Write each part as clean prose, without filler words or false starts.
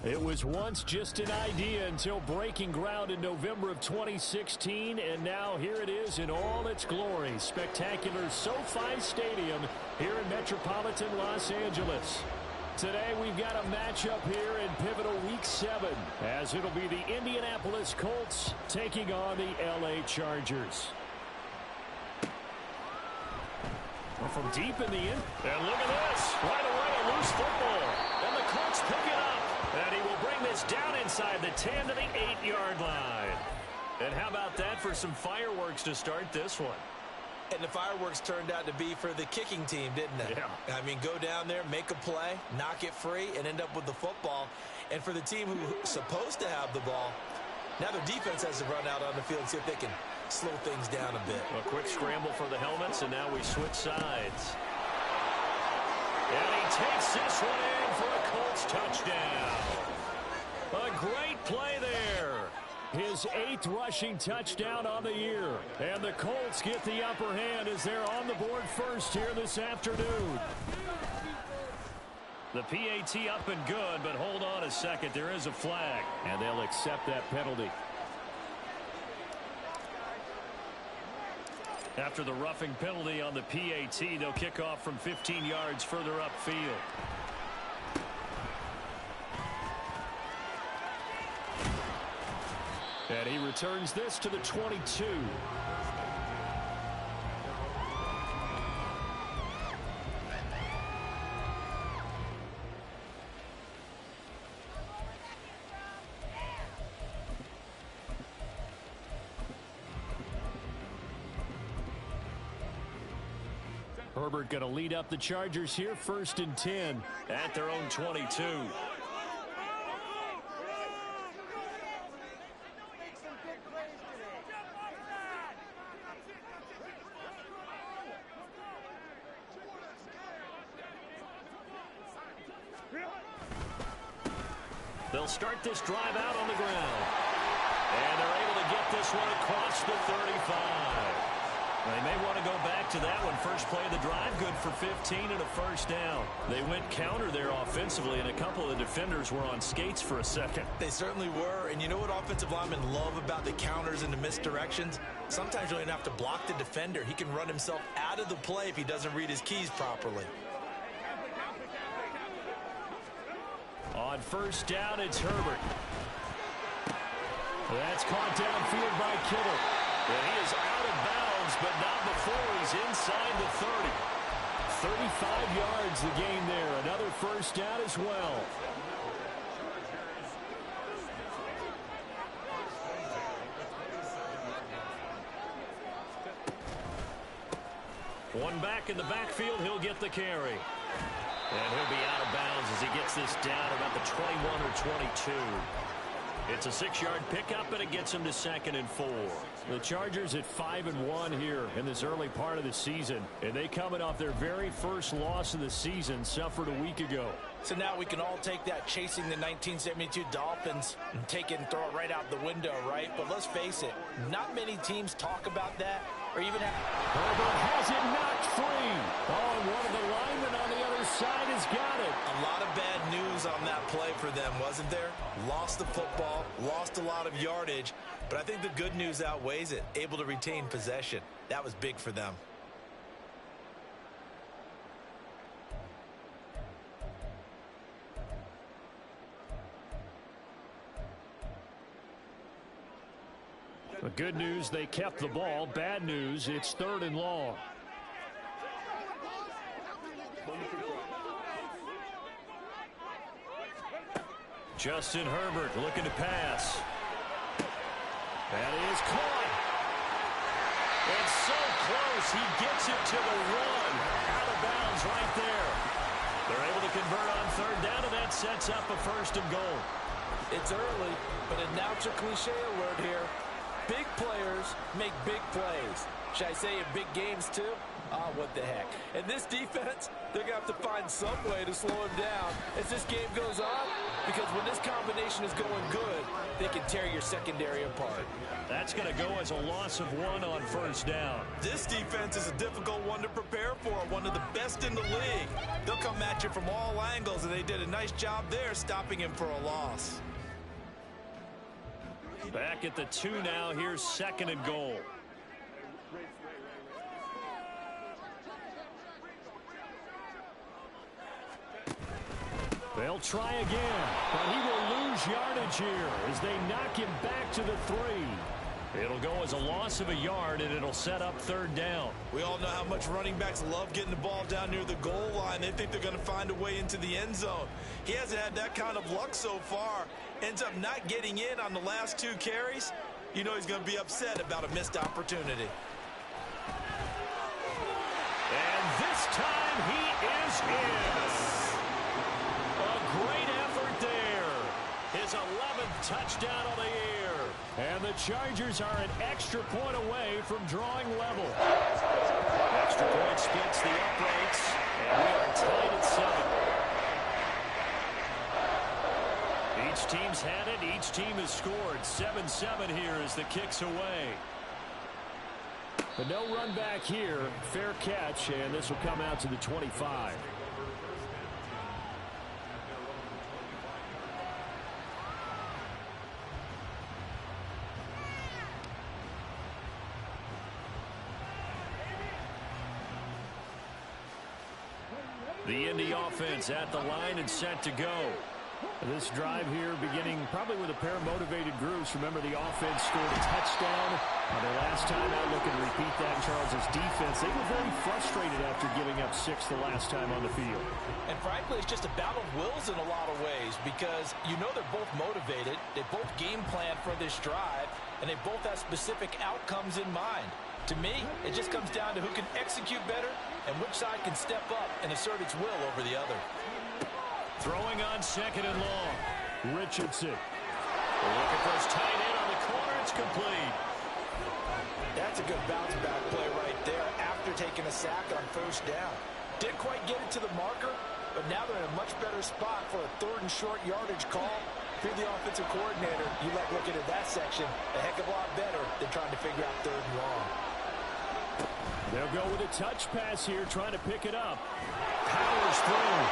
It was once just an idea until breaking ground in November of 2016, and now here it is in all its glory. Spectacular SoFi Stadium here in metropolitan Los Angeles. Today we've got a matchup here in pivotal Week 7, as it'll be the Indianapolis Colts taking on the LA Chargers. Well, from deep in the end, and look at this, right away a loose football, and the Colts pick it up. And he will bring this down inside the 10 to the 8-yard line. And how about that for some fireworks to start this one? And the fireworks turned out to be for the kicking team, didn't they? Yeah. I mean, go down there, make a play, knock it free, and end up with the football. And for the team who's supposed to have the ball, now their defense has to run out on the field and see if they can slow things down a bit. A quick scramble for the helmets, and now we switch sides. And he takes this one in for a Colts touchdown. A great play there. His 8th rushing touchdown on the year. And the Colts get the upper hand as they're on the board first here this afternoon. The PAT up and good, but hold on a second. There is a flag, and they'll accept that penalty. After the roughing penalty on the PAT, they'll kick off from 15 yards further upfield. And he returns this to the 22. Herbert going to lead up the Chargers here, 1st and 10 at their own 22. They'll start this drive out on the ground. And they're able to get this one across the 35. They may want to go back to that one. First play of the drive, good for 15 and a first down. They went counter there offensively, and a couple of the defenders were on skates for a second. They certainly were, and you know what offensive linemen love about the counters and the misdirections? Sometimes you don't even have to block the defender. He can run himself out of the play if he doesn't read his keys properly. On first down, it's Herbert. That's caught downfield by Kittle. And he is out of bounds, but not before he's inside the 30. 35 yards the gain there. Another first down as well. One back in the backfield, he'll get the carry. And he'll be out of bounds as he gets this down about the 21 or 22. It's a 6-yard pickup, and it gets him to 2nd and 4. The Chargers at 5-1 here in this early part of the season. And they coming off their very first loss of the season, suffered a week ago. So now we can all take that chasing the 1972 Dolphins and take it and throw it right out the window, right? But let's face it, not many teams talk about that or even have... Herbert has it knocked free. Oh, and one of the linemen on the other side has got it. A lot of bad news on that play for them, wasn't there? Lost the football, lost a lot of yardage, but I think the good news outweighs it. Able to retain possession. That was big for them. The good news, they kept the ball. Bad news, it's 3rd and long. Justin Herbert looking to pass. That is caught. It's so close. He gets it to the 1. Out of bounds right there. They're able to convert on 3rd down, and that sets up a 1st and goal. It's early, but now it's a cliche alert here. Big players make big plays. Should I say in big games too? Oh, what the heck. And this defense, they're going to have to find some way to slow him down. As this game goes on, because when this combination is going good, they can tear your secondary apart. That's going to go as a loss of 1 on first down. This defense is a difficult one to prepare for, one of the best in the league. They'll come at you from all angles, and they did a nice job there stopping him for a loss. Back at the 2 now. Here's 2nd and goal. They'll try again, but he will lose yardage here as they knock him back to the 3. It'll go as a loss of a yard, and it'll set up 3rd down. We all know how much running backs love getting the ball down near the goal line. They think they're going to find a way into the end zone. He hasn't had that kind of luck so far. Ends up not getting in on the last 2 carries. You know he's going to be upset about a missed opportunity. And this time he is in. A great effort there. His 11th touchdown on the year. And the Chargers are an extra point away from drawing level. Extra point splits the uprights, and we are tied at 7. Each team's had it. Each team has scored. 7-7 here as the kick's away. But no run back here. Fair catch, and this will come out to the 25. The Indy offense at the line and set to go. This drive here beginning probably with a pair of motivated groups. Remember, the offense scored a touchdown on their last time out. Looking to repeat that in Charles' defense. They were very frustrated after giving up 6 the last time on the field. And frankly, it's just a battle of wills in a lot of ways because you know they're both motivated. They both game plan for this drive, and they both have specific outcomes in mind. To me, it just comes down to who can execute better and which side can step up and assert its will over the other. Throwing on 2nd and long. Richardson. Looking for his tight end on the corner. It's complete. That's a good bounce back play right there after taking a sack on 1st down. Didn't quite get it to the marker, but now they're in a much better spot for a 3rd and short yardage call. If you're the offensive coordinator, you like looking at that section a heck of a lot better than trying to figure out 3rd and long. They'll go with a touch pass here, trying to pick it up. Powers through.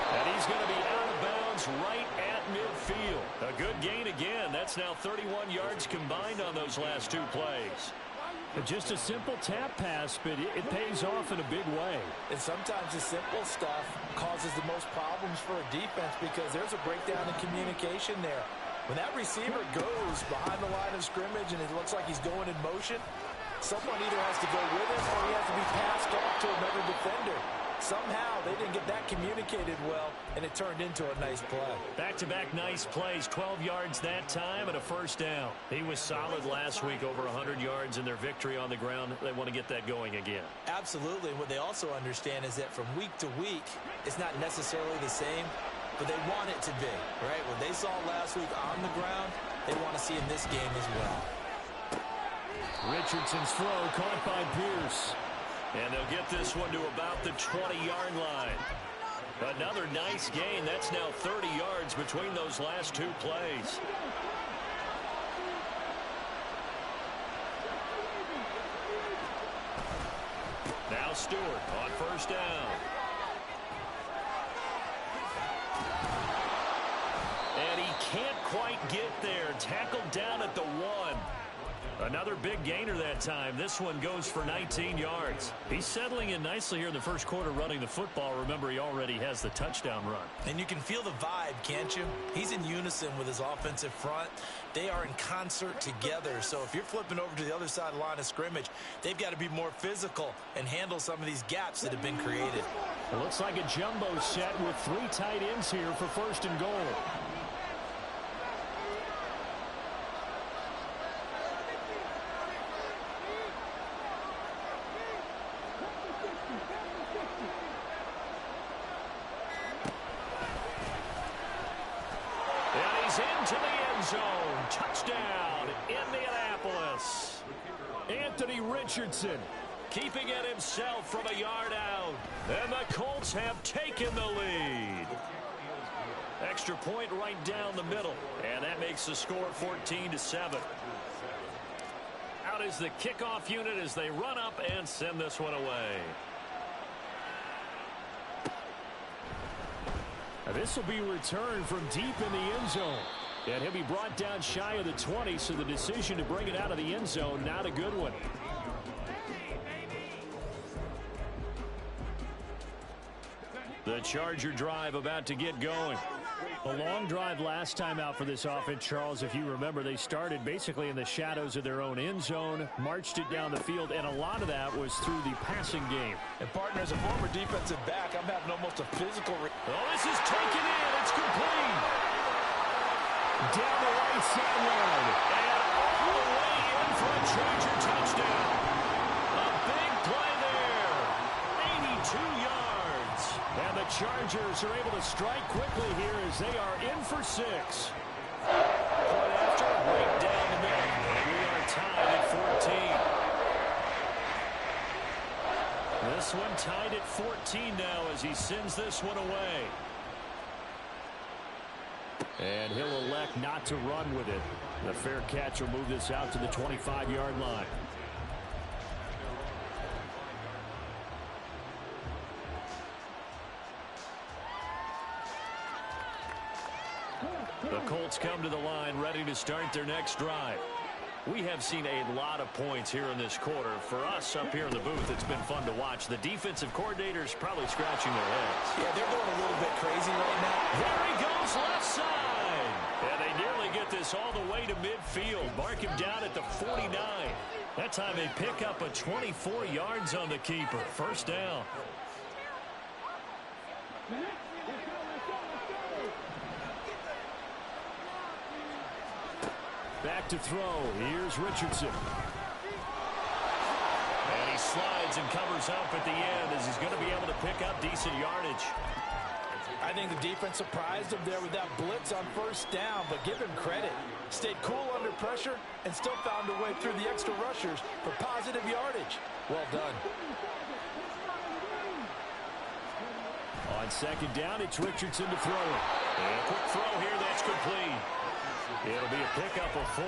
And he's going to be out of bounds right at midfield. A good gain again. That's now 31 yards combined on those last 2 plays. Just a simple tap pass, but it pays off in a big way. And sometimes the simple stuff causes the most problems for a defense because there's a breakdown in communication there. When that receiver goes behind the line of scrimmage and it looks like he's going in motion, someone either has to go with him or he has to be passed off to another defender. Somehow they didn't get that communicated well, and it turned into a nice play. Back-to-back nice plays, 12 yards that time and a 1st down. He was solid last week, over 100 yards in their victory on the ground. They want to get that going again. Absolutely. What they also understand is that from week to week, it's not necessarily the same, but they want it to be, right? What they saw last week on the ground, they want to see in this game as well. Richardson's throw caught by Pierce. And they'll get this one to about the 20-yard line. Another nice gain. That's now 30 yards between those last 2 plays. Now Stewart on 1st down. And he can't quite get there. Tackled down at the 1. Another big gainer that time. This one goes for 19 yards. He's settling in nicely here in the 1st quarter running the football. Remember, he already has the touchdown run. And you can feel the vibe, can't you? He's in unison with his offensive front. They are in concert together. So if you're flipping over to the other side of the line of scrimmage, they've got to be more physical and handle some of these gaps that have been created. It looks like a jumbo set with 3 tight ends here for 1st and goal. Into the end zone. Touchdown, Indianapolis. Anthony Richardson keeping it himself from a yard out. And the Colts have taken the lead. extra point right down the middle. And that makes the score 14-7. Out is the kickoff unit as they run up and send this one away. This will be returned from deep in the end zone. And he'll be brought down shy of the 20, so the decision to bring it out of the end zone, not a good one. The Charger drive about to get going. A long drive last time out for this offense, Charles. If you remember, they started basically in the shadows of their own end zone, marched it down the field, and a lot of that was through the passing game. And partner, as a former defensive back, I'm having almost a physical... this is taken in. It's complete. Down the right sideline. And all the way in for a Charger touchdown. A big play there. 82 yards. And the Chargers are able to strike quickly here as they are in for 6. Point after, right down the middle. And we are tied at 14. This one tied at 14 now as he sends this one away. And he'll elect not to run with it. The fair catch will move this out to the 25-yard line. The Colts come to the line ready to start their next drive. We have seen a lot of points here in this quarter. For us up here in the booth, it's been fun to watch. The defensive coordinators probably scratching their heads. Yeah, they're going a little bit crazy right now. There he goes, left side. And they nearly get this all the way to midfield. Mark him down at the 49. That time they pick up a 24 yards on the keeper. First down. Back to throw. Here's Richardson. And he slides and covers up at the end as he's going to be able to pick up decent yardage. I think the defense surprised him there with that blitz on first down, but give him credit. Stayed cool under pressure and still found a way through the extra rushers for positive yardage. Well done. On second down, it's Richardson to throw it. And a quick throw here that's complete. It'll be a pickup of 4,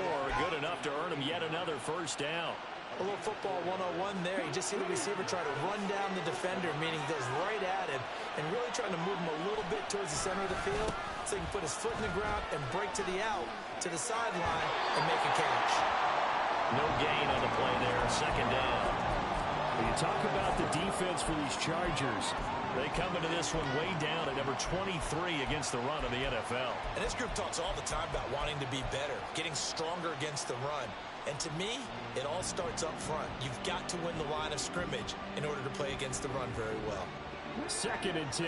good enough to earn him yet another first down. A little football 101 there. You just see the receiver try to run down the defender, meaning goes right at him, and really trying to move him a little bit towards the center of the field so he can put his foot in the ground and break to the out, to the sideline, and make a catch. No gain on the play there, second down. When you talk about the defense for these Chargers, they come into this one way down at number 23 against the run of the NFL. And this group talks all the time about wanting to be better, getting stronger against the run. And to me, it all starts up front. You've got to win the line of scrimmage in order to play against the run very well. Second and 10.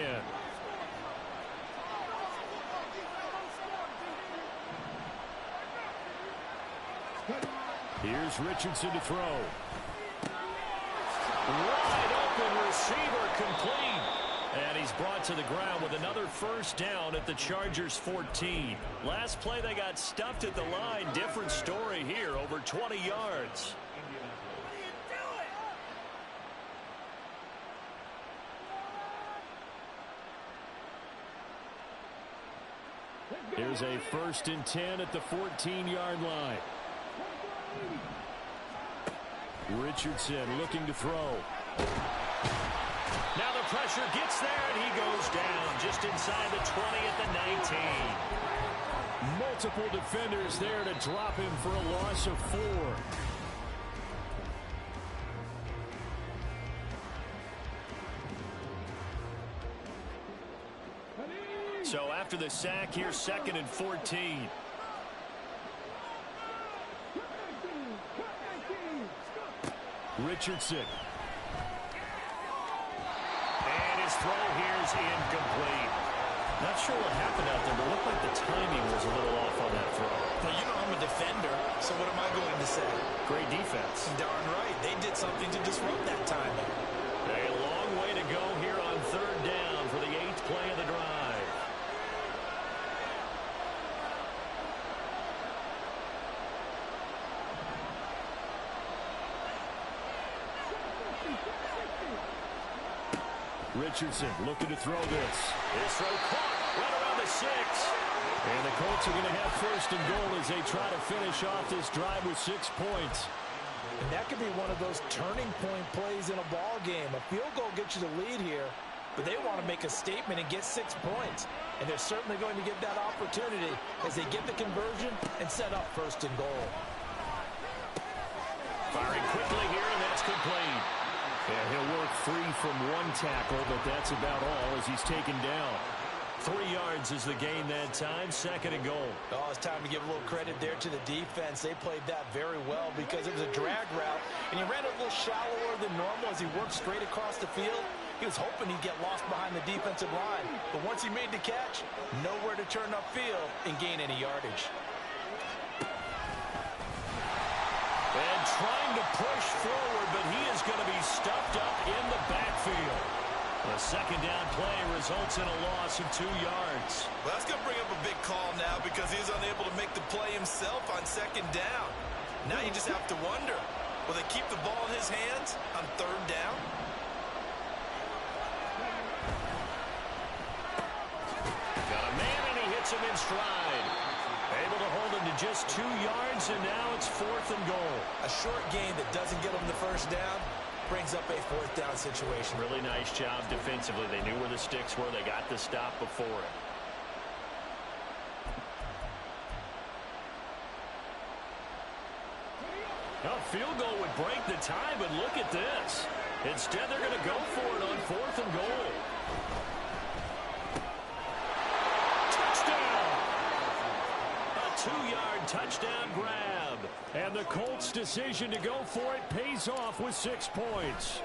Here's Richardson to throw. Wide open receiver, complete. And he's brought to the ground with another first down at the Chargers 14. Last play they got stuffed at the line. Different story here, over 20 yards. Here's a first and 10 at the 14-yard line. Richardson looking to throw. Now the pressure gets there, and he goes down just inside the 20 at the 19. Multiple defenders there to drop him for a loss of 4. So after the sack, here's second and 14. Richardson. And his throw here is incomplete. Not sure what happened out there, but it looked like the timing was a little off on that throw. Now, you know I'm a defender, so what am I going to say? Great defense. Darn right. They did something to disrupt that timing. A long way to go here on third down for the 8th play of the drive. Richardson looking to throw this. His throw caught right around the the 6. And the Colts are going to have first and goal as they try to finish off this drive with 6 points. And that could be one of those turning point plays in a ball game. A field goal gets you the lead here, but they want to make a statement and get 6 points. And they're certainly going to get that opportunity as they get the conversion and set up first and goal. Firing quickly here, and that's complete. And he'll work free from one tackle, but that's about all as he's taken down. 3 yards is the gain that time, second and goal. Oh, it's time to give a little credit there to the defense. They played that very well because it was a drag route, and he ran a little shallower than normal as he worked straight across the field. He was hoping he'd get lost behind the defensive line, but once he made the catch, nowhere to turn upfield and gain any yardage. And trying to push forward, but he is going to be stuffed up in the backfield. A second down play results in a loss of 2 yards. Well, that's going to bring up a big call now because he's unable to make the play himself on second down. Now you just have to wonder, will they keep the ball in his hands on third down? Got a man, and he hits him in stride. Able to hold him to just 2 yards, and now it's fourth and goal. A short gain that doesn't get him the first down brings up a fourth down situation. Really nice job defensively. They knew where the sticks were. They got the stop before it. A field goal would break the tie, but look at this. Instead, they're going to go for it on fourth and goal. Touchdown! A 2-yard touchdown grab. And the Colts' decision to go for it pays off with 6 points.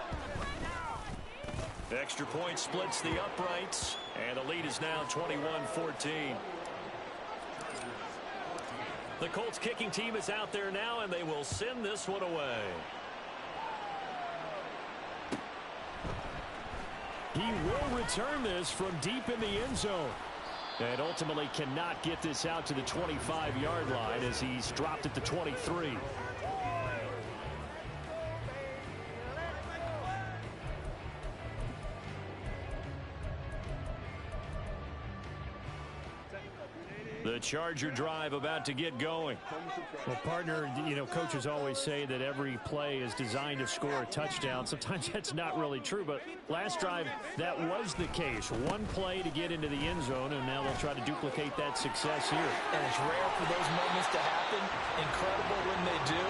Extra point splits the uprights, and the lead is now 21-14. The Colts kicking team is out there now, and they will send this one away. He will return this from deep in the end zone. And ultimately cannot get this out to the 25-yard line as he's dropped at the 23. The Charger drive about to get going. Well, partner, you know, coaches always say that every play is designed to score a touchdown. Sometimes that's not really true, but last drive, that was the case. One play to get into the end zone, and now they'll try to duplicate that success here. And it's rare for those moments to happen. Incredible when they do.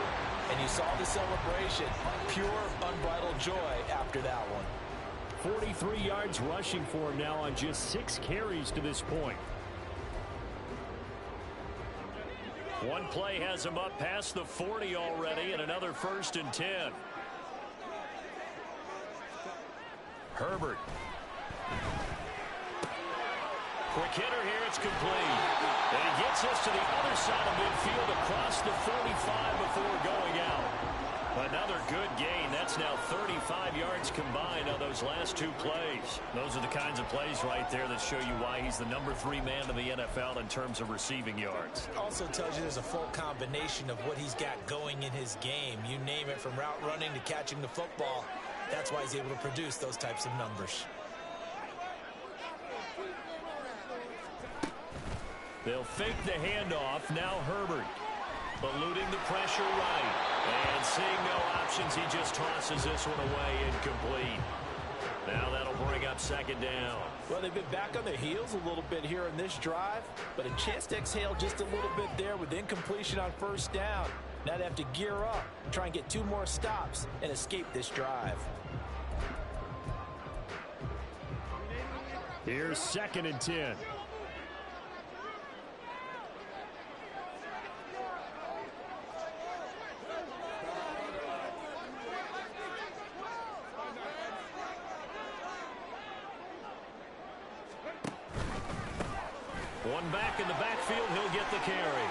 And you saw the celebration. Pure, unbridled joy after that one. 43 yards rushing for him now on just 6 carries to this point. One play has him up past the 40 already, and another first and 10. Herbert. Quick hitter here, it's complete. And he gets us to the other side of midfield across the 45 before going out. Another good gain. That's now 35 yards combined on those last 2 plays. Those are the kinds of plays right there that show you why he's the number 3 man in the NFL in terms of receiving yards. Also tells you there's a full combination of what he's got going in his game. You name it, from route running to catching the football. That's why he's able to produce those types of numbers. They'll fake the handoff. Now Herbert. Eluding the pressure right. And seeing no options, he just tosses this one away incomplete. Now that'll bring up second down. Well, they've been back on their heels a little bit here in this drive, but a chance to exhale just a little bit there with incompletion on first down. Now they have to gear up, try and get 2 more stops and escape this drive. Here's second and 10. One back in the backfield, he'll get the carry.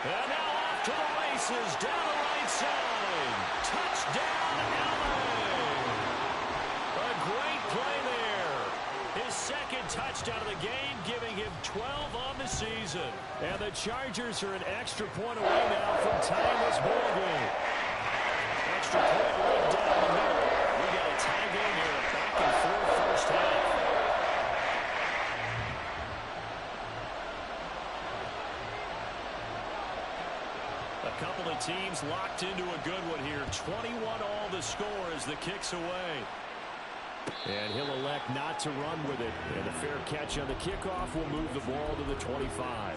And now off to the races, down the right side. Touchdown, LA! A great play there. His second touchdown of the game, giving him 12 on the season. And the Chargers are an extra point away now from tying this ball game. Extra point right down the middle. We got a tie game here, a back and forth first half. A couple of teams locked into a good one here. 21 all the score as the kick's away. And he'll elect not to run with it. And a fair catch on the kickoff will move the ball to the 25.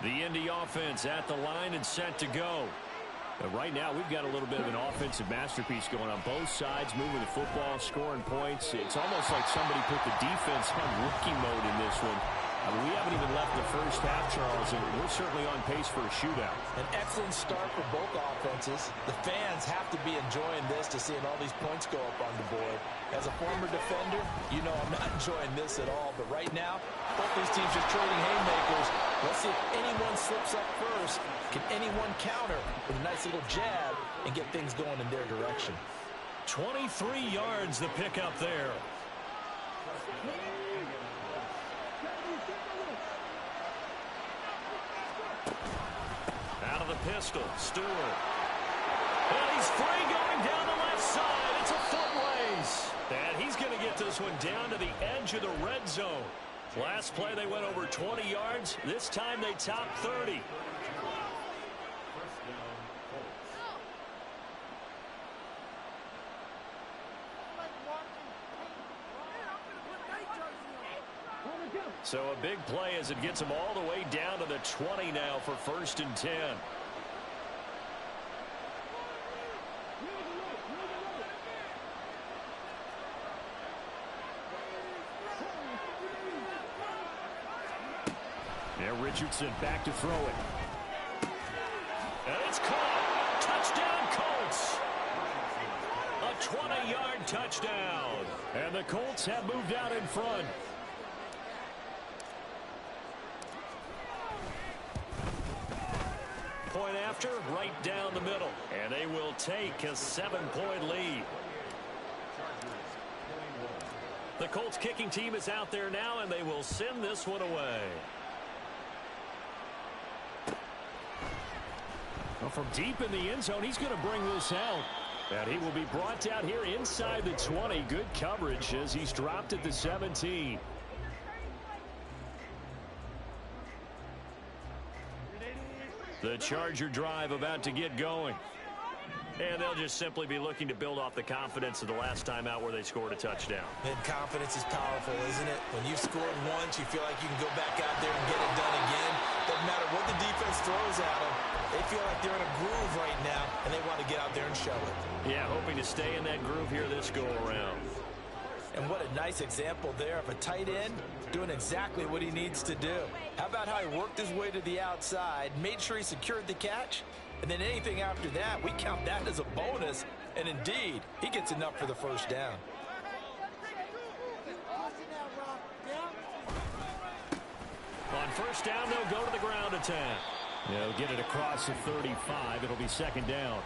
The Indy offense at the line and set to go. Right now, we've got a little bit of an offensive masterpiece going on both sides, moving the football, scoring points. It's almost like somebody put the defense on rookie mode in this one. We haven't even left the first half, Charles, and we're certainly on pace for a shootout. An excellent start for both offenses. The fans have to be enjoying this to seeing all these points go up on the board. As a former defender, you know I'm not enjoying this at all. But right now, both these teams are trading haymakers. Let's see if anyone slips up first. Can anyone counter with a nice little jab and get things going in their direction? 23 yards the pickup there. Out of the pistol, Stewart. And he's free going down the left side. It's a foot race. And he's going to get this one down to the edge of the red zone. Last play they went over 20 yards. This time they topped 30. So a big play as it gets them all the way down to the 20 now for 1st and 10. Now Richardson back to throw it. And it's caught. Touchdown Colts. A 20-yard touchdown. And the Colts have moved out in front. Point after, right down the middle. And they will take a 7-point lead. The Colts kicking team is out there now, and they will send this one away. Well, from deep in the end zone, he's going to bring this out. And he will be brought down here inside the 20. Good coverage as he's dropped at the 17. The Charger drive about to get going. And they'll just simply be looking to build off the confidence of the last time out where they scored a touchdown. And confidence is powerful, isn't it? When you've scored once, you feel like you can go back out there and get it done again. Doesn't matter what the defense throws at them. They feel like they're in a groove right now, and they want to get out there and show it. Yeah, hoping to stay in that groove here this go-around. And what a nice example there of a tight end doing exactly what he needs to do. How about how he worked his way to the outside, made sure he secured the catch, and then anything after that, we count that as a bonus. And indeed, he gets enough for the first down. On first down, they'll go to the ground attack. They'll get it across the 35. It'll be 2nd down.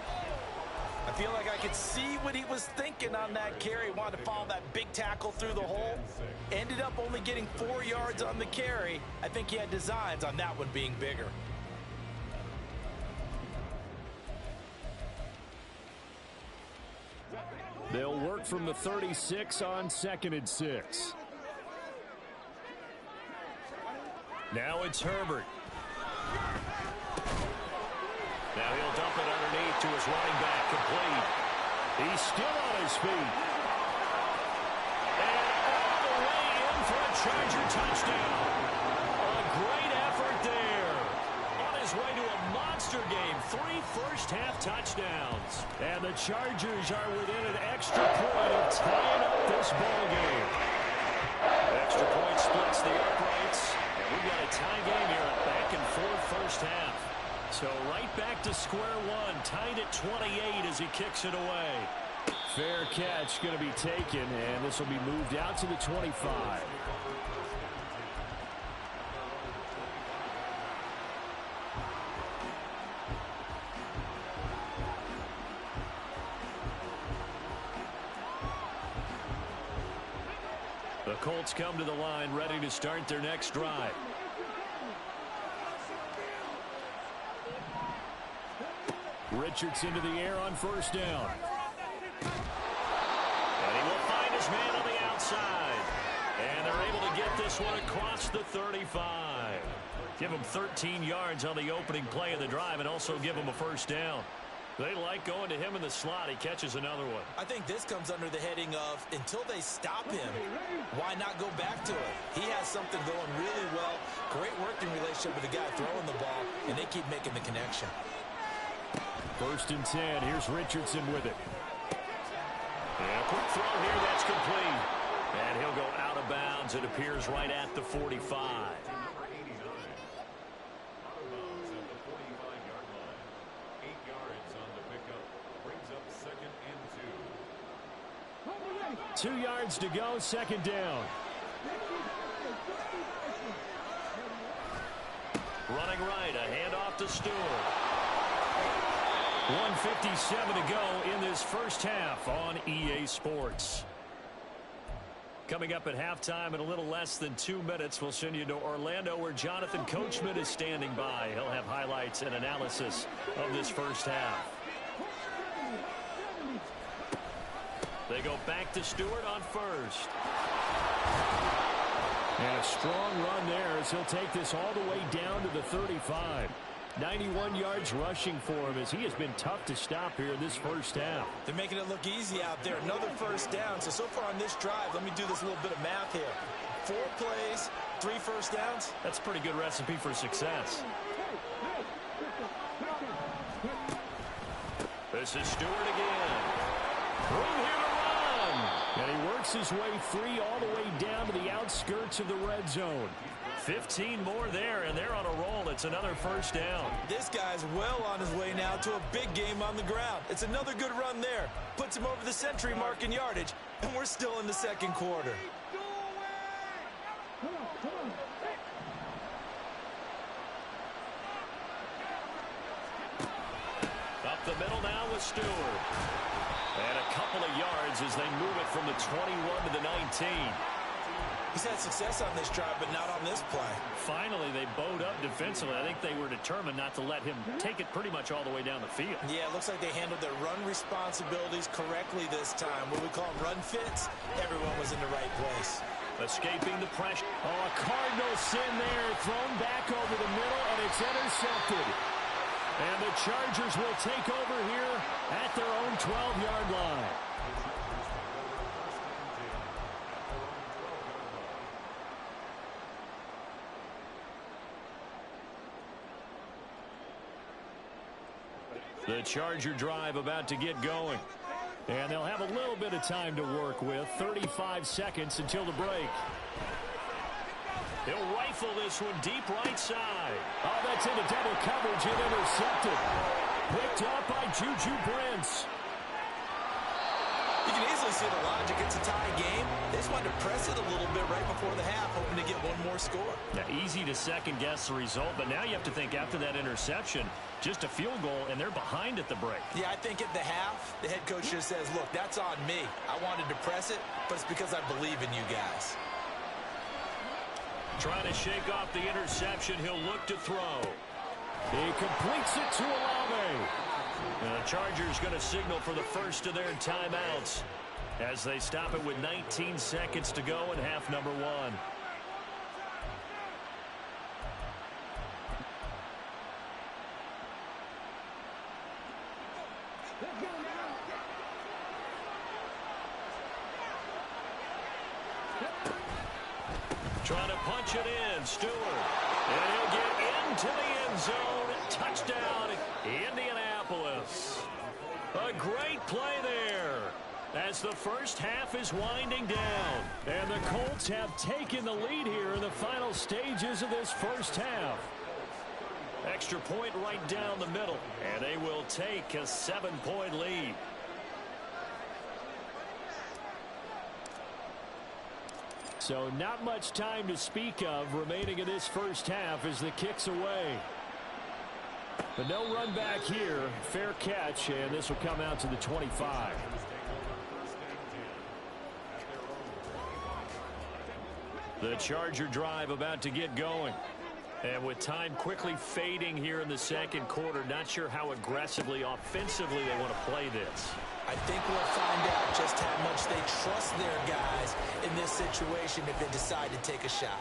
I feel like I could see what he was thinking on that carry. He wanted to follow that big tackle through the hole. Ended up only getting 4 yards on the carry. I think he had designs on that one being bigger. They'll work from the 36 on 2nd and 6. Now it's Herbert. Now he'll dump it underneath to his running back, complete. He's still on his feet. And all the way in for a Charger touchdown. A great effort there. On his way to a monster game, 3 first-half touchdowns. And the Chargers are within an extra point of tying up this ball game. Extra point splits the uprights. And we've got a tie game here, a back-and-forth first half. So right back to square one, tied at 28 as he kicks it away. Fair catch going to be taken, and this will be moved out to the 25. The Colts come to the line, ready to start their next drive. Richardson to the air on first down. Chargers man on the outside. And they're able to get this one across the 35. Give him 13 yards on the opening play of the drive and also give him a first down. They like going to him in the slot. He catches another one. I think this comes under the heading of until they stop him, why not go back to it? He has something going really well. Great working relationship with the guy throwing the ball, and they keep making the connection. 1st and 10. Here's Richardson with it. And a quick throw here. That's complete. And he'll go out of bounds. It appears right at the 45. 2 yards to go, 2nd down. Running right, a handoff to Stewart. 1:57 to go in this first half on EA Sports. Coming up at halftime in a little less than 2 minutes, we'll send you to Orlando where Jonathan Coachman is standing by. He'll have highlights and analysis of this first half. They go back to Stewart on 1st. And a strong run there as he'll take this all the way down to the 35. 91 yards rushing for him as he has been tough to stop here in this first half. They're making it look easy out there. Another first down. So far on this drive, let me do this little bit of math here. 4 plays, 3 first downs. That's a pretty good recipe for success. This is Stewart again. Room here to run. And he works his way free all the way down to the outskirts of the red zone. 15 more there, and they're on a roll. It's another first down. This guy's well on his way now to a big game on the ground. It's another good run there. Puts him over the century mark in yardage, and we're still in the 2nd quarter. Up the middle now with Stewart. And a couple of yards as they move it from the 21 to the 19. He's had success on this drive, but not on this play. Finally, they bowed up defensively. I think they were determined not to let him take it pretty much all the way down the field. Yeah, it looks like they handled their run responsibilities correctly this time. What we call them run fits, everyone was in the right place. Escaping the pressure. Oh, a Cardinal sin there. Thrown back over the middle, and it's intercepted. And the Chargers will take over here at their own 12-yard line. The Charger drive about to get going. And they'll have a little bit of time to work with. 35 seconds until the break. He'll rifle this one deep right side. Oh, that's into double coverage and intercepted. Picked up by Juju Brents. You can easily see the logic. It's a tie game. They just wanted to press it a little bit right before the half, hoping to get one more score. Now, easy to second-guess the result, but now you have to think after that interception, just a field goal, and they're behind at the break. Yeah, I think at the half, the head coach just says, look, that's on me. I wanted to press it, but it's because I believe in you guys. Trying to shake off the interception. He'll look to throw. He completes it to Olave. And the Chargers going to signal for the first of their timeouts as they stop it with 19 seconds to go in half number 1. Trying to punch it in, Stewart. And he'll get into the end zone. Touchdown, Indianapolis. A great play there as the first half is winding down. And the Colts have taken the lead here in the final stages of this first half. Extra point right down the middle, and they will take a 7-point lead. So not much time to speak of remaining in this first half as the kick's away. But no run back here. Fair catch, and this will come out to the 25. The Charger drive about to get going. And with time quickly fading here in the second quarter, not sure how aggressively, offensively they want to play this. I think we'll find out just how much they trust their guys in this situation if they decide to take a shot.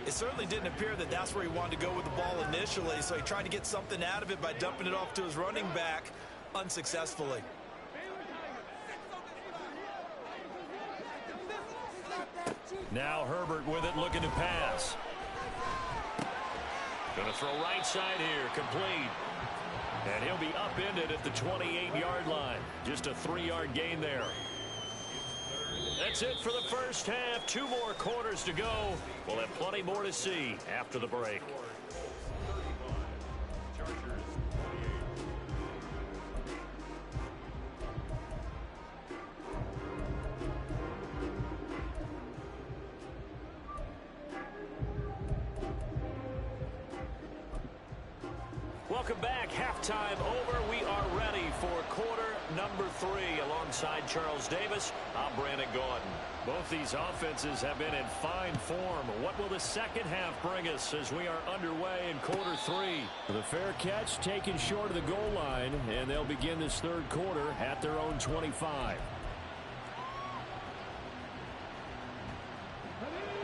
It certainly didn't appear that that's where he wanted to go with the ball initially, so he tried to get something out of it by dumping it off to his running back unsuccessfully. Now Herbert with it, looking to pass. Going to throw right side here, complete. And he'll be upended at the 28-yard line. Just a 3-yard gain there. That's it for the first half. 2 more quarters to go. We'll have plenty more to see after the break. Welcome back. Halftime over. We are ready for quarter number 3. Alongside Charles Davis, I'm Brandon Gaudin. Both these offenses have been in fine form. What will the second half bring us as we are underway in quarter 3? The fair catch taken short of the goal line, and they'll begin this third quarter at their own 25.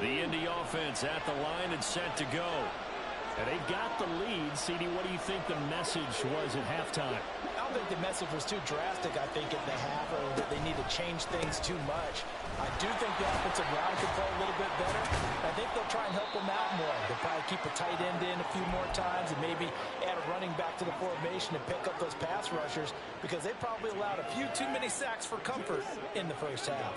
The Indy offense at the line and set to go. And they've got the lead. CD, what do you think the message was at halftime? I don't think the message was too drastic, I think, at the half, or that they need to change things too much. I do think the offensive line could play a little bit better. I think they'll try and help them out more. They'll probably keep a tight end in a few more times and maybe add a running back to the formation to pick up those pass rushers, because they probably allowed a few too many sacks for comfort in the first half.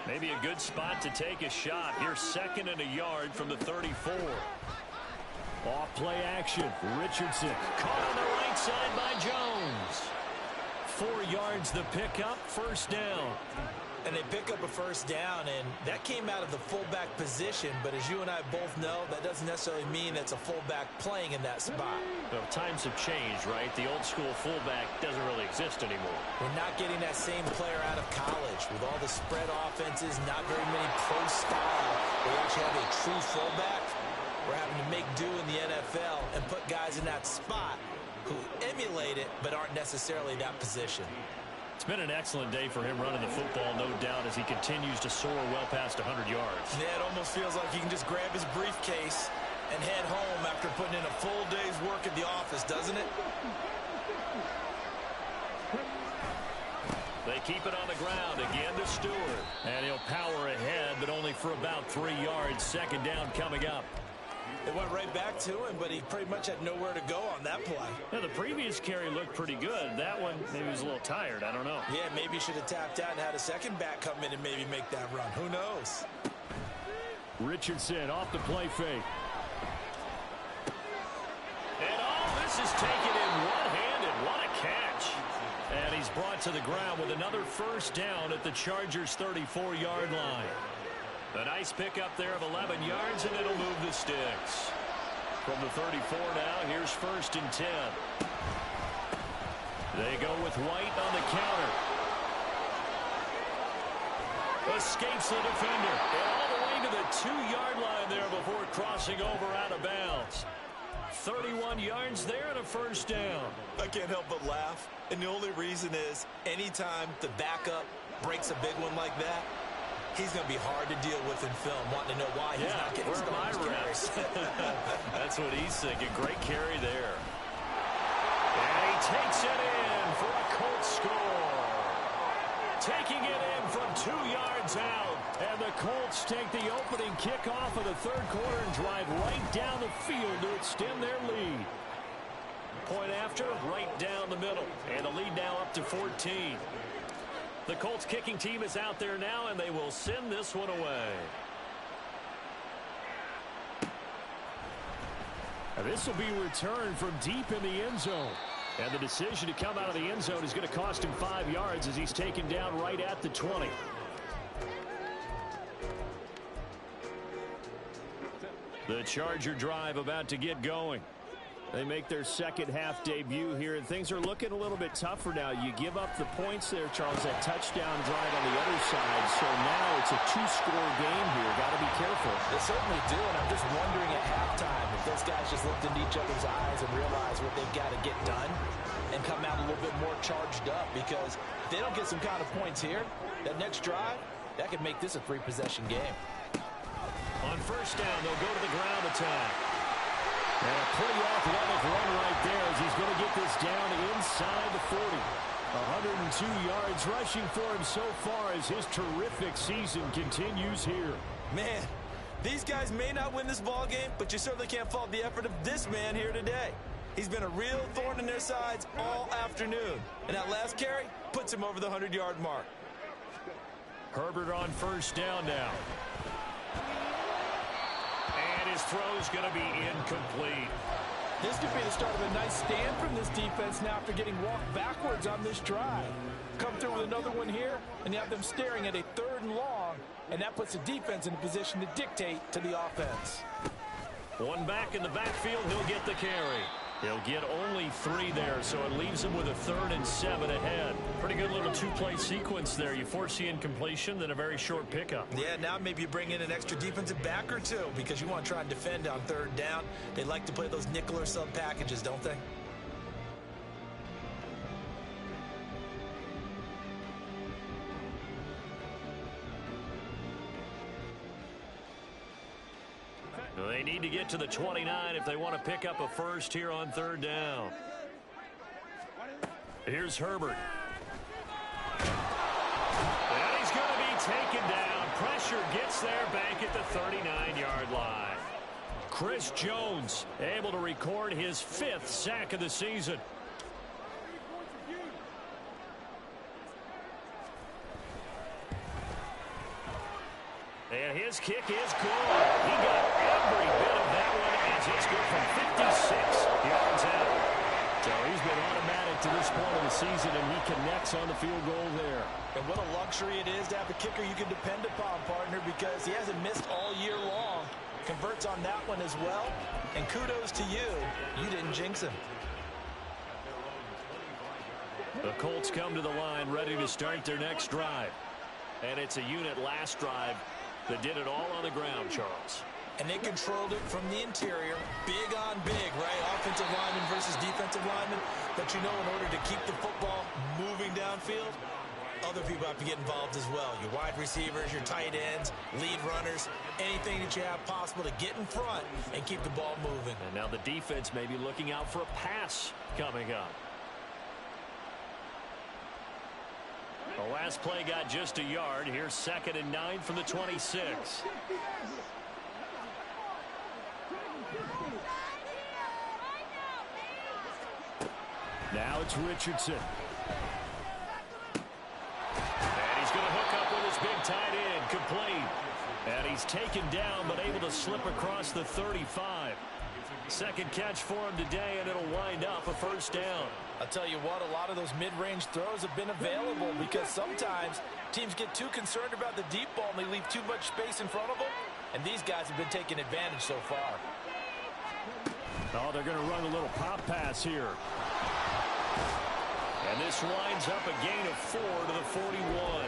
Maybe a good spot to take a shot. Here's 2nd and a yard from the 34. Off play action. Richardson caught on the right side by Jones. 4 yards the pickup, first down. And they pick up a first down, and that came out of the fullback position. But as you and I both know, that doesn't necessarily mean it's a fullback playing in that spot. Well, times have changed, right? The old school fullback doesn't really exist anymore. We're not getting that same player out of college. With all the spread offenses, not very many pro style. We actually have a true fullback. We're having to make do in the NFL and put guys in that spot who emulate it but aren't necessarily that position. It's been an excellent day for him running the football, no doubt, as he continues to soar well past 100 yards. Yeah, it almost feels like he can just grab his briefcase and head home after putting in a full day's work at the office, doesn't it? They keep it on the ground again to Stewart. And he'll power ahead, but only for about 3 yards. Second down coming up. It went right back to him, but he pretty much had nowhere to go on that play. Yeah, the previous carry looked pretty good. That one, maybe he was a little tired. I don't know. Yeah, maybe he should have tapped out and had a second back come in and maybe make that run. Who knows? Richardson off the play fake. And all this is taken in one-handed. What a catch. And he's brought to the ground with another first down at the Chargers' 34-yard line. A nice pickup there of 11 yards, and it'll move the sticks. From the 34 now, here's 1st and 10. They go with White on the counter. Escapes the defender. And all the way to the 2-yard line there before crossing over out of bounds. 31 yards there and a first down. I can't help but laugh. And the only reason is anytime the backup breaks a big one like that, he's going to be hard to deal with in film, wanting to know why he's not getting started. Reps? That's what he's thinking. Great carry there. And he takes it in for a Colts score. Taking it in from 2 yards out. And the Colts take the opening kickoff of the third quarter and drive right down the field to extend their lead. Point after, right down the middle. And the lead now up to 14. The Colts kicking team is out there now, and they will send this one away. And this will be returned from deep in the end zone. And the decision to come out of the end zone is going to cost him 5 yards as he's taken down right at the 20. The Charger drive about to get going. They make their second half debut here, and things are looking a little bit tougher now. You give up the points there, Charles, that touchdown drive on the other side. So now it's a two-score game here. Got to be careful. They certainly do, and I'm just wondering at halftime if those guys just looked into each other's eyes and realized what they've got to get done and come out a little bit more charged up, because if they don't get some kind of points here, that next drive, that could make this a three-possession game. On first down, they'll go to the ground attack. And a pretty athletic run right there as he's going to get this down inside the 40. 102 yards rushing for him so far as his terrific season continues here. Man, these guys may not win this ball game, but you certainly can't fault the effort of this man here today. He's been a real thorn in their sides all afternoon. And that last carry puts him over the 100-yard mark. Herbert on first down now. And his throw's going to be incomplete. This could be the start of a nice stand from this defense now after getting walked backwards on this drive. Come through with another one here, and you have them staring at a 3rd and long, and that puts the defense in a position to dictate to the offense. One back in the backfield, he'll get the carry. He'll get only 3 there, so it leaves him with a 3rd and 7 ahead. Pretty good little two-play sequence there. You force the incompletion, then a very short pickup. Yeah, now maybe you bring in an extra defensive back or two because you want to try and defend on 3rd down. They like to play those nickel or sub packages, don't they? They need to get to the 29 if they want to pick up a first here on 3rd down. Here's Herbert. And he's going to be taken down. Pressure gets there back at the 39-yard line. Chris Jones able to record his 5th sack of the season. And his kick is good. He got every bit of that one as it's good from 56 yards out. So he's been automatic to this point of the season, and he connects on the field goal there. And what a luxury it is to have a kicker you can depend upon, partner, because he hasn't missed all year long. Converts on that one as well. And kudos to you. You didn't jinx him. The Colts come to the line ready to start their next drive. And it's a unit last drive that did it all on the ground, Charles. And they controlled it from the interior. Big on big, right? Offensive lineman versus defensive lineman. But you know, in order to keep the football moving downfield, other people have to get involved as well. Your wide receivers, your tight ends, lead runners, anything that you have possible to get in front and keep the ball moving. And now the defense may be looking out for a pass coming up. The last play got just a yard. Here's 2nd and 9 from the 26. Now it's Richardson. And he's going to hook up with his big tight end, complete. And he's taken down, but able to slip across the 35. Second catch for him today, and it'll wind up a first down. I'll tell you what, a lot of those mid-range throws have been available because sometimes teams get too concerned about the deep ball and they leave too much space in front of them. And these guys have been taking advantage so far. Oh, they're going to run a little pop pass here. And this winds up a gain of 4 to the 41.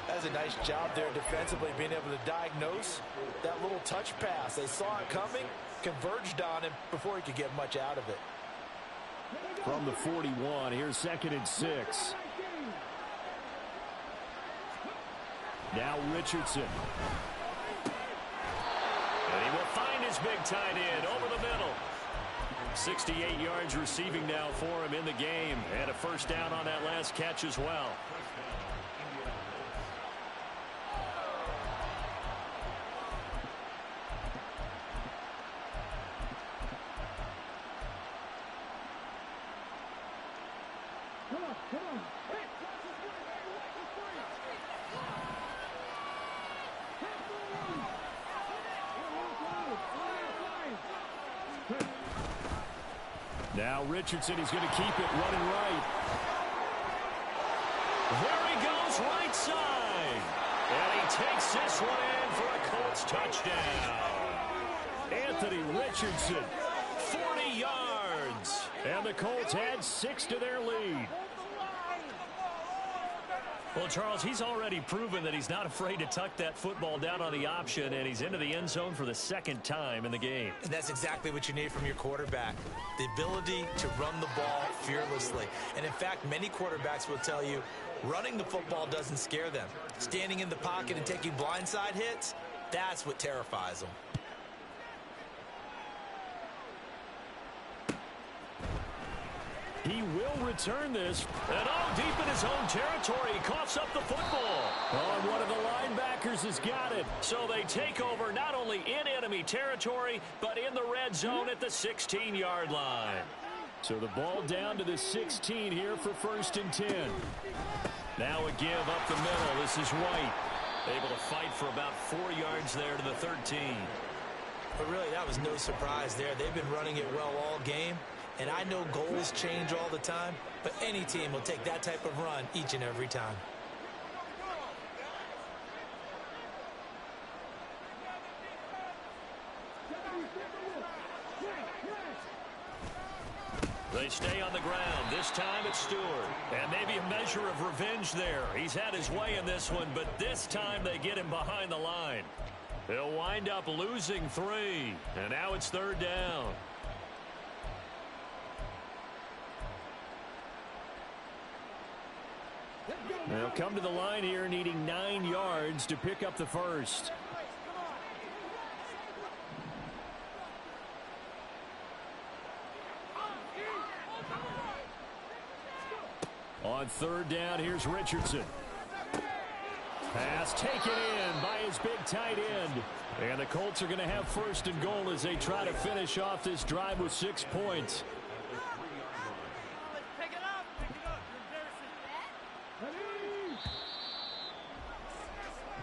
That's a nice job there defensively, being able to diagnose that little touch pass. They saw it coming, converged on him before he could get much out of it. From the 41, here's 2nd and 6. Now Richardson. And he will find his big tight end over the middle. 68 yards receiving now for him in the game. And a first down on that last catch as well. Now Richardson, he's going to keep it running right. There he goes, right side. And he takes this one in for a Colts touchdown. Anthony Richardson, 40 yards. And the Colts add 6 to their lead. Well, Charles, he's already proven that he's not afraid to tuck that football down on the option, and he's into the end zone for the second time in the game. And that's exactly what you need from your quarterback, the ability to run the ball fearlessly. And, in fact, many quarterbacks will tell you running the football doesn't scare them. Standing in the pocket and taking blindside hits, that's what terrifies them. He will return this. And deep in his own territory, he coughs up the football. And one of the linebackers has got it. So they take over not only in enemy territory, but in the red zone at the 16-yard line. So the ball down to the 16 here for 1st and 10. Now a give up the middle. This is White. Able to fight for about 4 yards there to the 13. But really, that was no surprise there. They've been running it well all game. And I know goals change all the time, but any team will take that type of run each and every time. They stay on the ground. This time it's Stewart. And maybe a measure of revenge there. He's had his way in this one, but this time they get him behind the line. They'll wind up losing 3. And now it's 3rd down. They'll come to the line here needing 9 yards to pick up the first. On 3rd down, here's Richardson. Pass taken in by his big tight end. And the Colts are going to have 1st and goal as they try to finish off this drive with 6 points.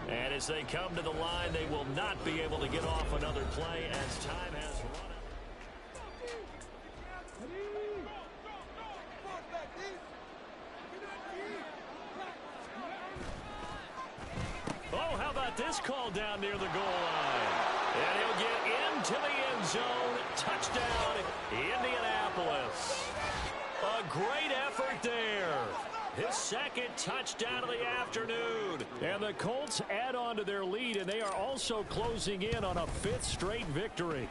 And as they come to the line, they will not be able to get off another play as time has run out. Oh, how about this call down near the goal line? And he'll get into the end zone. Touchdown, Indianapolis. A great effort there. His 2nd touchdown of the afternoon. And the Colts add on to their lead, and they are also closing in on a 5th straight victory.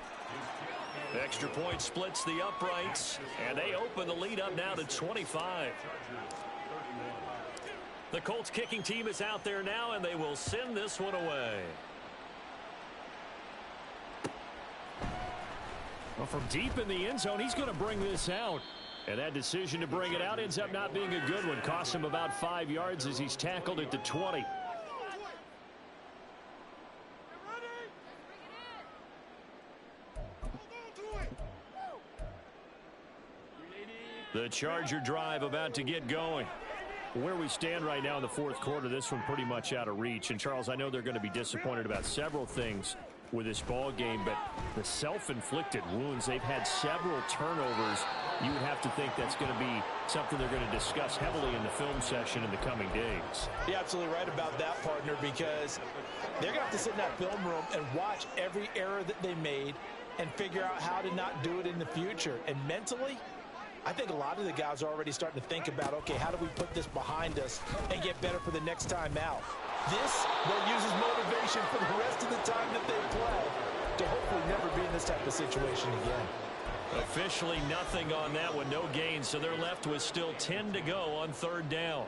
Extra point splits the uprights, and they open the lead up now to 25. The Colts kicking team is out there now, and they will send this one away. Well, from deep in the end zone, he's going to bring this out. And that decision to bring it out ends up not being a good one. Costs him about 5 yards as he's tackled at the 20. The Charger drive about to get going. Where we stand right now in the 4th quarter, this one pretty much out of reach. And, Charles, I know they're going to be disappointed about several things with this ball game, but the self-inflicted wounds, they've had several turnovers. You would have to think that's going to be something they're going to discuss heavily in the film session in the coming days. You're absolutely right about that, partner, because they're going to have to sit in that film room and watch every error that they made and figure out how to not do it in the future. And mentally, I think a lot of the guys are already starting to think about, okay, how do we put this behind us and get better for the next time out? This, they'll use as motivation for the rest of the time that they play to hopefully never be in this type of situation again. Officially nothing on that one, no gain, so they're left with still 10 to go on 3rd down.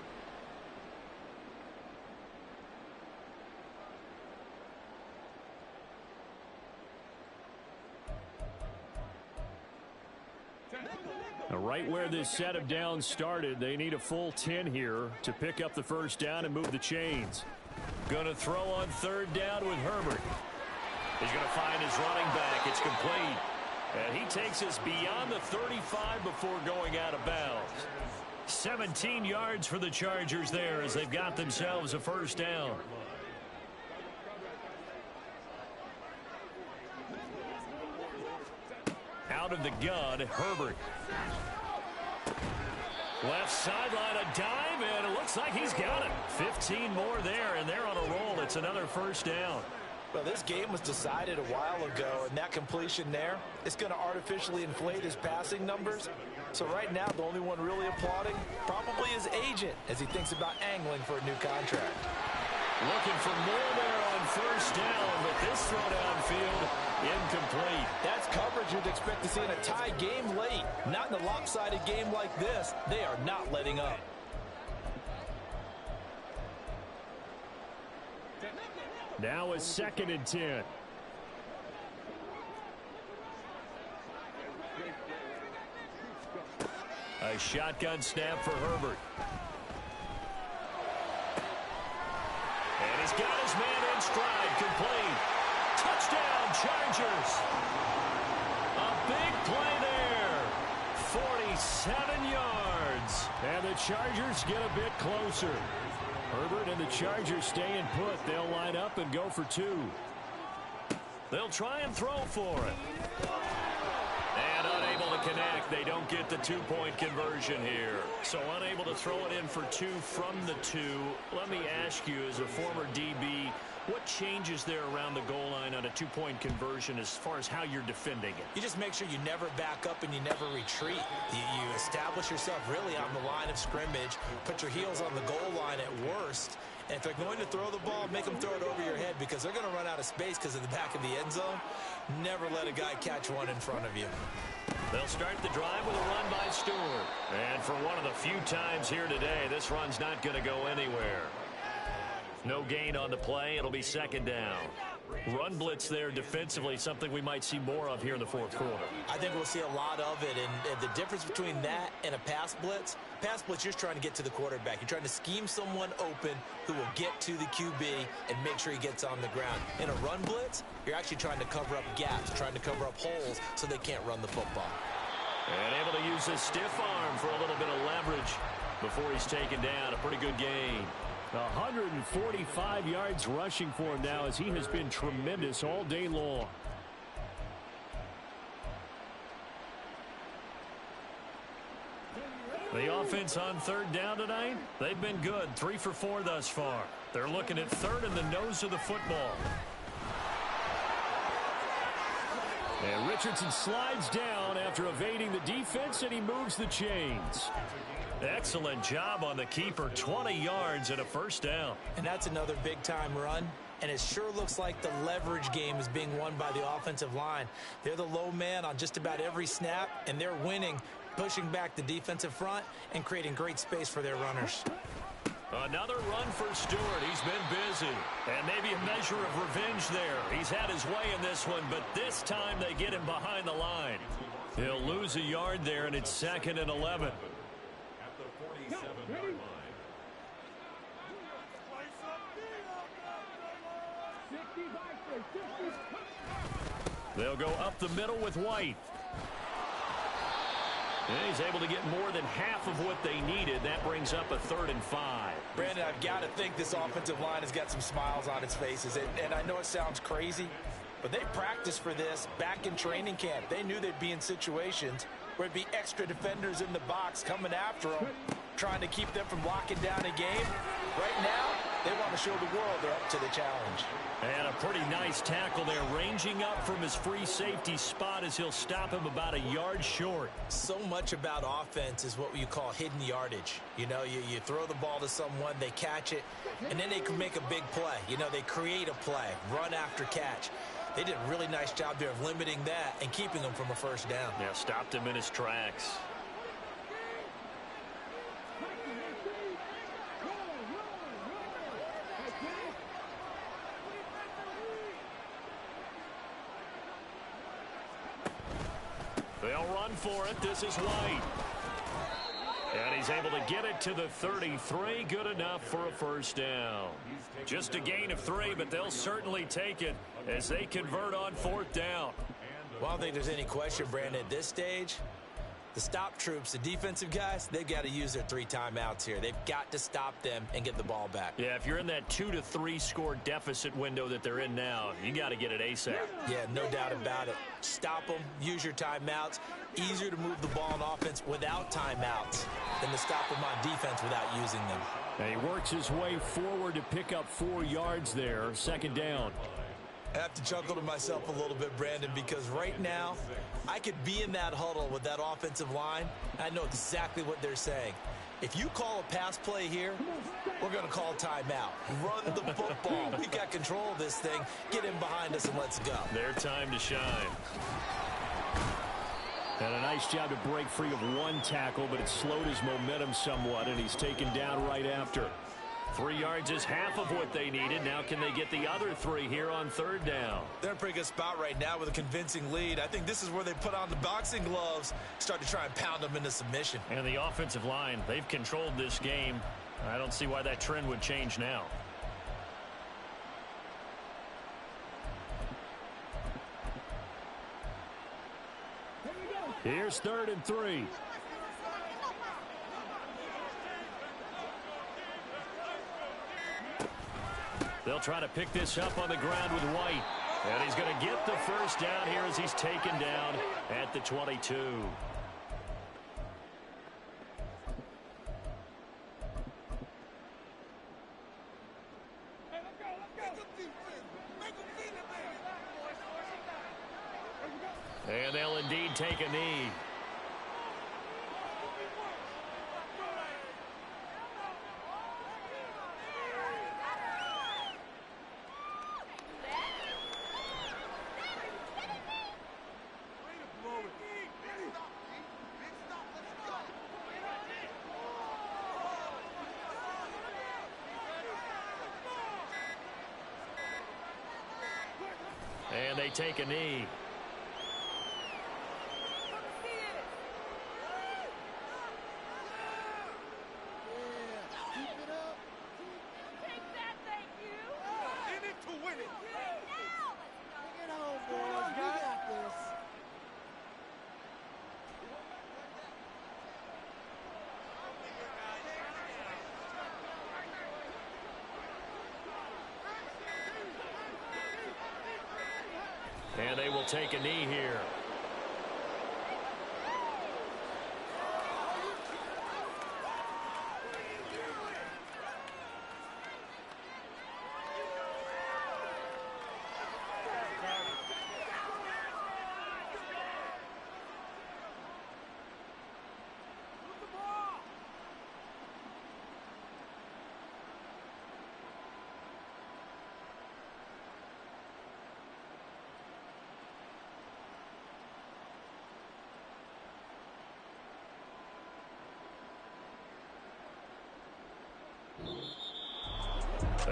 Now, right where this set of downs started, they need a full 10 here to pick up the 1st down and move the chains. Going to throw on 3rd down with Herbert. He's going to find his running back. It's complete. And he takes us beyond the 35 before going out of bounds. 17 yards for the Chargers there as they've got themselves a 1st down. Out of the gun, Herbert. Left sideline, a dive, and it looks like he's got it. 15 more there, and they're on a roll. It's another 1st down. Well, this game was decided a while ago, and that completion there, it's going to artificially inflate his passing numbers. So right now, the only one really applauding probably his agent as he thinks about angling for a new contract. Looking for more there on first down, but this throw downfield, incomplete. That's coverage you'd expect to see in a tie game late. Not in a lopsided game like this. They are not letting up. Now a 2nd and 10. A shotgun snap for Herbert. And he's got his man in stride, complete. Touchdown, Chargers. A big play there. 47 yards. And the Chargers get a bit closer. Herbert and the Chargers staying put. They'll line up and go for 2. They'll try and throw for it. And unable to connect. They don't get the 2-point conversion here. So unable to throw it in for 2 from the 2. Let me ask you, as a former DB, what changes there around the goal line on a 2-point conversion as far as how you're defending it? You just make sure you never back up and you never retreat. You establish yourself really on the line of scrimmage, put your heels on the goal line at worst, and if they're going to throw the ball, make them throw it over your head because they're going to run out of space because of the back of the end zone. Never let a guy catch one in front of you. They'll start the drive with a run by Stewart. And for one of the few times here today, this run's not going to go anywhere. No gain on the play. It'll be 2nd down. Run blitz there defensively, something we might see more of here in the 4th quarter. I think we'll see a lot of it, and the difference between that and a pass blitz, you're just trying to get to the quarterback. You're trying to scheme someone open who will get to the QB and make sure he gets on the ground. In a run blitz, you're actually trying to cover up gaps, trying to cover up holes so they can't run the football. And able to use his stiff arm for a little bit of leverage before he's taken down. A pretty good gain. 145 yards rushing for him now as he has been tremendous all day long. The offense on 3rd down tonight, they've been good. 3 for 4 thus far. They're looking at 3rd in the nose of the football. And Richardson slides down after evading the defense, and he moves the chains. Excellent job on the keeper. 20 yards and a 1st down. And that's another big-time run. And it sure looks like the leverage game is being won by the offensive line. They're the low man on just about every snap, and they're winning, pushing back the defensive front and creating great space for their runners. Another run for Stewart. He's been busy. And maybe a measure of revenge there. He's had his way in this one, but this time they get him behind the line. He'll lose a yard there, and it's 2nd and 11. They'll go up the middle with White. And he's able to get more than half of what they needed. That brings up a 3rd and 5. Brandon, I've got to think this offensive line has got some smiles on its faces. And I know it sounds crazy, but they practiced for this back in training camp. They knew they'd be in situations where it'd be extra defenders in the box coming after them, trying to keep them from locking down a game. Right now, they want to show the world they're up to the challenge. And a pretty nice tackle there, ranging up from his free safety spot as he'll stop him about a yard short. So much about offense is what you call hidden yardage. You know, you throw the ball to someone, they catch it, and then they can make a big play. You know, they create a play, run after catch. They did a really nice job there of limiting that and keeping him from a 1st down. Yeah, stopped him in his tracks. They'll run for it. This is White. And he's able to get it to the 33. Good enough for a 1st down. Just a gain of 3, but they'll certainly take it as they convert on 4th down. Well, I don't think there's any question, Brandon, at this stage. The stop troops, the defensive guys, they've got to use their 3 timeouts here. They've got to stop them and get the ball back. Yeah, if you're in that 2 to 3 score deficit window that they're in now, you got to get it ASAP. Yeah, no doubt about it. Stop them, use your timeouts. Easier to move the ball on offense without timeouts than to stop them on defense without using them. And he works his way forward to pick up 4 yards there. 2nd down. I have to chuckle to myself a little bit, Brandon, because right now I could be in that huddle with that offensive line. I know exactly what they're saying. If you call a pass play here, we're going to call timeout. Run the football. We've got control of this thing. Get in behind us and let's go. Their time to shine. And a nice job to break free of one tackle, but it slowed his momentum somewhat, and he's taken down right after. 3 yards is half of what they needed. Now can they get the other 3 here on third down? They're in a pretty good spot right now with a convincing lead. I think this is where they put on the boxing gloves, start to try and pound them into submission. And the offensive line, they've controlled this game. I don't see why that trend would change now. Here's 3rd and 3. They'll try to pick this up on the ground with White. And he's going to get the first down here as he's taken down at the 22. And they'll indeed take a knee. And they take a knee. And they will take a knee here.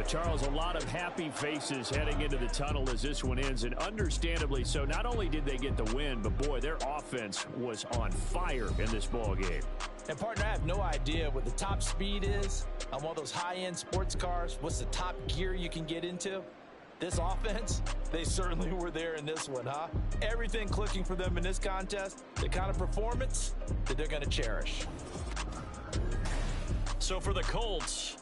Charles, a lot of happy faces heading into the tunnel as this one ends, and understandably so. Not only did they get the win, but boy, their offense was on fire in this ball game. And partner, I have no idea what the top speed is on one of those high-end sports cars. What's the top gear you can get into? This offense, they certainly were there in this one, huh? Everything clicking for them in this contest, the kind of performance that they're going to cherish. So for the Colts,